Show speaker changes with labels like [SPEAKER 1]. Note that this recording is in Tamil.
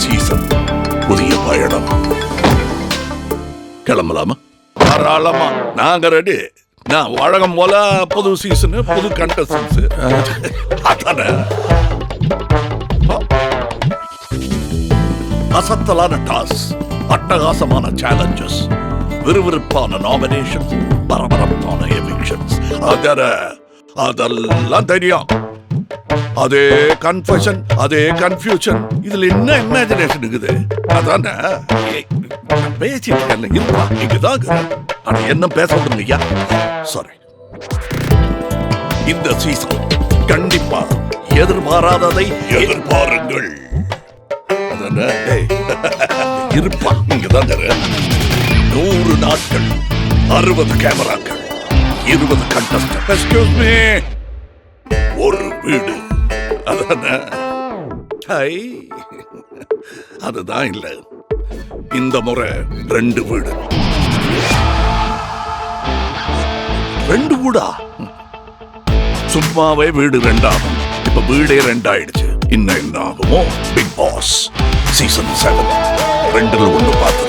[SPEAKER 1] சீசன், புதிய பயணம். கிளம்பலாமா? தாராளமா, நாங்க ரெடி. நான் வழக்கம் போல புது சீசனு, புது கண்டஸ்டன்ஸ். அதானே அசத்தலான டாஸ், அட்டகாசமான சேலஞ்சஸ், விறுவிறுப்பான நாமினேஷன், பரபரப்பான எவிக்ஷன்ஸ். அதெல்லாம் தெரியும். அதே கன்ஃபஷன், அதே கன்ஃபியூஷன். இதுல என்ன இமேஜினேஷன் இருக்குது? அதானே பேசிட்டு இருப்பா. இங்கதான் ஆனா என்ன பேச விடுங்கய்யா. சாரி. இந்த சீசன் கண்டிப்பா எதிர்பாராததை எதிர்பாருங்கள். இருப்பா. இங்கதான் 100 நாட்கள், 60 கேமராக்கள், 20 கண்டஸ்டன்ட். எக்ஸ்கியூஸ் மீ, ஒரு வீடு. அதுதான் இல்ல, இந்த முறை 2 வீடு. 2 வீடா? சும்மாவே வீடு 2 ஆகும். இப்ப வீடே 2 ஆயிடுச்சு. இன்னும் என்ன ஆகுமோ? பிக் பாஸ் சீசன் 7 2ல் 1 பார்த்து